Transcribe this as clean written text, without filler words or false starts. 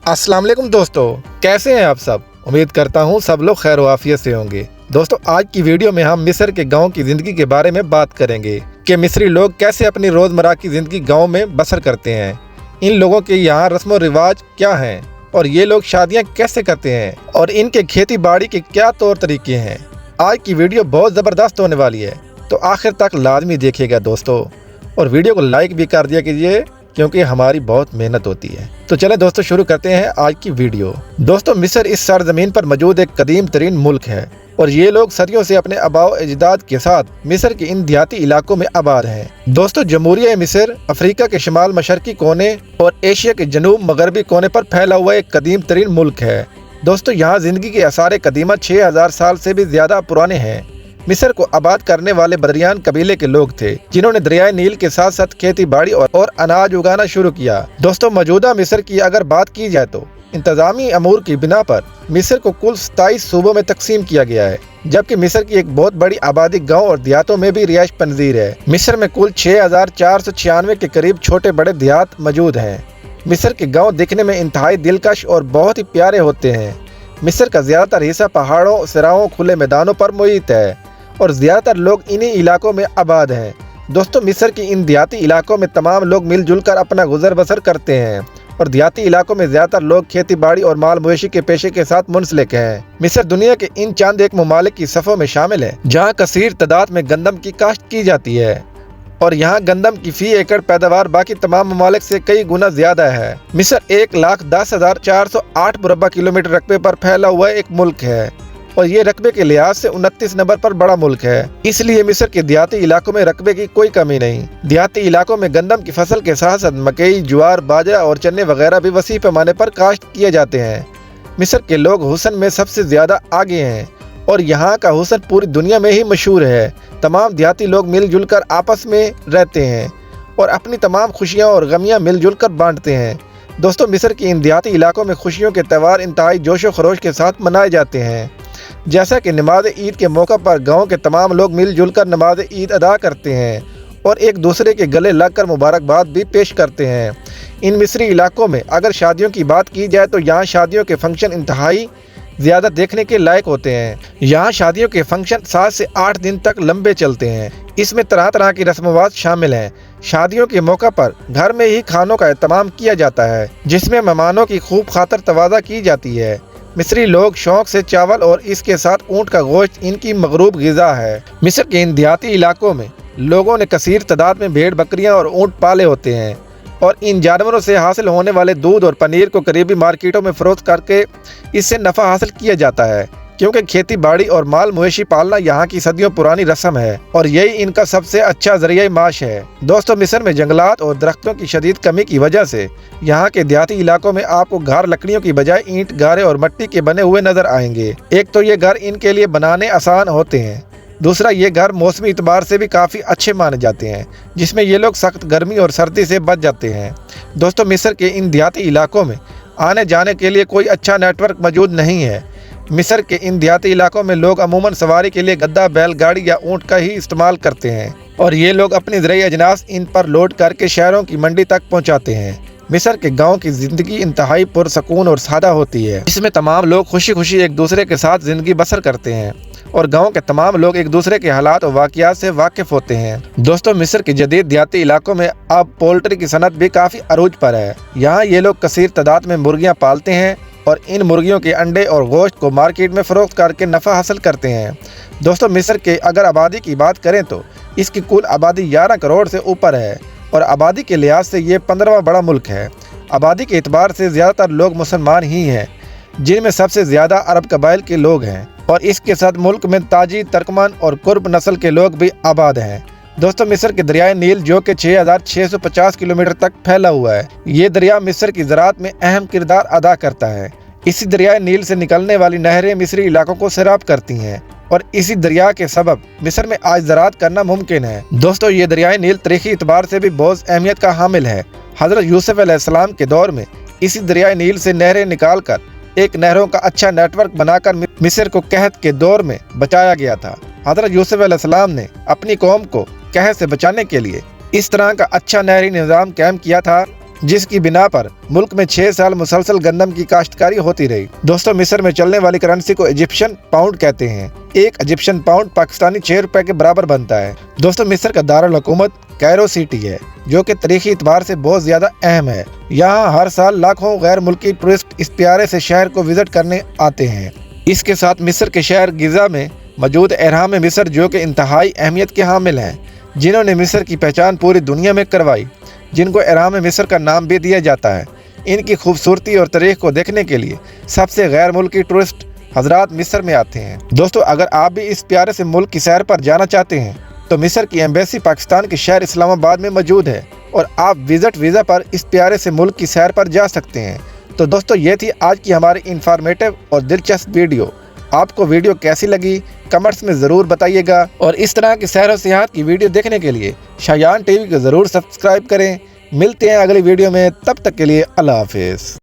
अस्सलाम वालेकुम दोस्तों, कैसे हैं आप सब। उम्मीद करता हूं सब लोग खैर आफियत से होंगे। दोस्तों, आज की वीडियो में हम मिस्र के गांव की ज़िंदगी के बारे में बात करेंगे कि मिस्री लोग कैसे अपनी रोज़मर्रा की ज़िंदगी गांव में बसर करते हैं। इन लोगों के यहाँ रस्म व रिवाज क्या हैं और ये लोग शादियाँ कैसे करते हैं और इनके खेती बाड़ी के क्या तौर तरीके हैं। आज की वीडियो बहुत ज़बरदस्त होने वाली है, तो आखिर तक लाजमी देखिएगा दोस्तों, और वीडियो को लाइक भी कर दिया कीजिए क्योंकि हमारी बहुत मेहनत होती है। तो चले दोस्तों, शुरू करते हैं आज की वीडियो। दोस्तों, मिस्र इस सरजमीन पर मौजूद एक कदीम तरीन मुल्क है और ये लोग सदियों से अपने आबाओ अजदाद के साथ मिस्र के इन देहाती इलाकों में आबाद हैं। दोस्तों, जमहूरिया मिस्र अफ्रीका के शिमाल मशरकी कोने और एशिया के जनूब मगरबी कोने पर फैला हुआ एक कदीम तरीन मुल्क है। दोस्तों, यहाँ जिंदगी के आसार कदीमा 6000 साल से भी ज्यादा पुराने हैं। मिस्र को आबाद करने वाले बदरियान कबीले के लोग थे जिन्होंने दरियाए नील के साथ साथ खेती बाड़ी और अनाज उगाना शुरू किया। दोस्तों, मौजूदा मिस्र की अगर बात की जाए तो इंतजामी अमूर की बिना पर मिस्र को कुल 27 सूबों में तकसीम किया गया है, जबकि मिस्र की एक बहुत बड़ी आबादी गांव और देहातों में भी रिहाइश पनजीर है। मिस्र में कुल 6496 के करीब छोटे बड़े देहात मौजूद हैं। मिस्र के गाँव दिखने में इंतहाई दिलकश और बहुत ही प्यारे होते हैं। मिस्र का ज्यादातर हिस्सा पहाड़ों, सिराओं, खुले मैदानों पर मुहित है और ज्यादातर लोग इन्हीं इलाकों में आबाद हैं। दोस्तों, मिस्र की इन देहाती इलाकों में तमाम लोग मिलजुल कर अपना गुजर बसर करते हैं और देहाती इलाकों में ज्यादातर लोग खेती बाड़ी और माल मवेशी के पेशे के साथ मुंसलिक हैं। मिस्र दुनिया के इन चंद एक ममालिक की सफ़ों में शामिल है जहाँ कसीर तादाद में गंदम की काश्त की जाती है और यहाँ गंदम की फी एकड़ पैदावार बाकी तमाम ममालिक से कई गुना ज्यादा है। मिस्र 1,10,408 मुरब्बा किलोमीटर रकबे पर फैला हुआ एक मुल्क है और ये रकबे के लिहाज से 29 नंबर पर बड़ा मुल्क है। इसलिए मिस्र के देहाती इलाकों में रकबे की कोई कमी नहीं। देहाती इलाकों में गंदम की फसल के साथ साथ मकई, ज्वार, बाजरा और चने वगैरह भी वसी पैमाने पर काश्त किए जाते हैं। मिस्र के लोग हुस्न में सबसे ज्यादा आगे हैं और यहाँ का हुस्न पूरी दुनिया में ही मशहूर है। तमाम देहाती लोग मिलजुल कर आपस में रहते हैं और अपनी तमाम खुशियाँ और गमियाँ मिलजुल कर बांटते हैं। दोस्तों, मिस्र के इन देहाती इलाकों में खुशियों के त्यौहार इंतहाई जोशो खरोश के साथ मनाए जाते हैं, जैसा कि नमाज ईद के मौका पर गांव के तमाम लोग मिलजुल कर नमाज ईद अदा करते हैं और एक दूसरे के गले लगकर मुबारकबाद भी पेश करते हैं। इन मिस्री इलाकों में अगर शादियों की बात की जाए तो यहाँ शादियों के फंक्शन इंतहाई ज़्यादा देखने के लायक होते हैं। यहाँ शादियों के फंक्शन 7 से 8 दिन तक लंबे चलते हैं। इसमें तरह तरह की रस्म शामिल हैं। शादियों के मौका पर घर में ही खानों का एहतमाम किया जाता है जिसमें मेहमानों की खूब खातर तवाज़ा की जाती है। मिस्री लोग शौक से चावल और इसके साथ ऊँट का गोश्त इनकी मगरूब ग़िज़ा है। मिस्र के इन देहाती इलाकों में लोगों ने कसीर तादाद में भेड़, बकरियां और ऊँट पाले होते हैं और इन जानवरों से हासिल होने वाले दूध और पनीर को करीबी मार्केटों में फरोख्त करके इससे नफ़ा हासिल किया जाता है, क्योंकि खेती बाड़ी और माल मवेशी पालना यहाँ की सदियों पुरानी रस्म है और यही इनका सबसे अच्छा जरिया माश है। दोस्तों, मिस्र में जंगलात और दरख्तों की शदीद कमी की वजह से यहाँ के देहाती इलाकों में आपको घर लकड़ियों की बजाय ईंट, गारे और मिट्टी के बने हुए नजर आएंगे। एक तो ये घर इनके लिए बनाने आसान होते हैं, दूसरा ये घर मौसमी एतबार से भी काफ़ी अच्छे माने जाते हैं जिसमें ये लोग सख्त गर्मी और सर्दी से बच जाते हैं। दोस्तों, मिस्र के इन देहाती इलाकों में आने जाने के लिए कोई अच्छा नेटवर्क मौजूद नहीं है। मिस्र के इन देहाती इलाकों में लोग अमूमन सवारी के लिए गद्दा, बैलगाड़ी या ऊँट का ही इस्तेमाल करते हैं और ये लोग अपनी ज़रिए अजनास इन पर लोड करके शहरों की मंडी तक पहुँचाते हैं। मिस्र के गांव की ज़िंदगी इंतहाई पुरसकून और सादा होती है। इसमें तमाम लोग खुशी खुशी एक दूसरे के साथ ज़िंदगी बसर करते हैं और गांव के तमाम लोग एक दूसरे के हालात और वाक़यात से वाकिफ़ होते हैं। दोस्तों, मिस्र के जदीद देहाती इलाकों में अब पोल्ट्री की सनत भी काफ़ी अरूज पर है। यहाँ ये लोग कसीर तादाद में मुर्गियाँ पालते हैं और इन मुर्गियों के अंडे और गोश्त को मार्केट में फ़रोख्त करके नफ़ा हासिल करते हैं। दोस्तों, मिस्र के अगर आबादी की बात करें तो इसकी कुल आबादी 11 करोड़ से ऊपर है और आबादी के लिहाज से ये 15वां बड़ा मुल्क है। आबादी के एतबार से ज़्यादातर लोग मुसलमान ही हैं, जिनमें सबसे ज़्यादा अरब कबाइल के लोग हैं और इसके साथ मुल्क में ताजी, तर्कमन और कुर्ब नस्ल के लोग भी आबाद हैं। दोस्तों, मिस्र के दरियाए नील जो कि 6650 किलोमीटर तक फैला हुआ है, ये दरिया मिस्र की ज़राअत में अहम किरदार अदा करता है। इसी दरियाए नील से निकलने वाली नहरें मिस्री इलाकों को सैराब करती हैं और इसी दरिया के सबब मिस्र में आज ज़राअत करना मुमकिन है। दोस्तों, ये दरियाए नील तारीखी एतबार से भी बहुत अहमियत का हामिल है। हज़रत यूसुफ अलैहिस्सलाम के दौर में इसी दरियाए नील से नहरें निकाल कर एक नहरों का अच्छा नेटवर्क बनाकर मिस्र को कहत के दौर में बचाया गया था। हज़रत यूसुफ अलैहिस्सलाम ने अपनी कौम को कहत से बचाने के लिए इस तरह का अच्छा नहरी निज़ाम कायम किया था जिस की बिना पर मुल्क में 6 साल मुसलसल गंदम की काश्तकारी होती रही। दोस्तों, मिस्र में चलने वाली करेंसी को इजिप्शियन पाउंड कहते हैं। एक इजिप्शियन पाउंड पाकिस्तानी 6 रुपए के बराबर बनता है। दोस्तों, मिस्र का दारुल हुकूमत कैरो सिटी है, जो कि तारीखी एतबार से बहुत ज्यादा अहम है। यहाँ हर साल लाखों गैर मुल्की टूरिस्ट इस प्यारे से शहर को विजिट करने आते हैं। इसके साथ मिस्र के शहर गिजा में मौजूद अहराम मिस्र, जो कि इंतहाई अहमियत के हामिल हैं, जिन्होंने मिस्र की पहचान पूरी दुनिया में करवाई, जिनको अहराम मिस्र का नाम भी दिया जाता है। इनकी खूबसूरती और तारीख को देखने के लिए सबसे गैर मुल्की टूरिस्ट हजरात मिस्र में आते हैं। दोस्तों, अगर आप भी इस प्यारे से मुल्क की सैर पर जाना चाहते हैं तो मिस्र की एम्बेसी पाकिस्तान के शहर इस्लामाबाद में मौजूद है और आप विजिट वीज़ा पर इस प्यारे से मुल्क की सैर पर जा सकते हैं। तो दोस्तों, ये थी आज की हमारी इंफॉर्मेटिव और दिलचस्प वीडियो। आपको वीडियो कैसी लगी कमेंट्स में ज़रूर बताइएगा और इस तरह की सैर और सियाहत की वीडियो देखने के लिए शायान टीवी को ज़रूर सब्सक्राइब करें। मिलते हैं अगली वीडियो में, तब तक के लिए अल्लाह हाफिज़।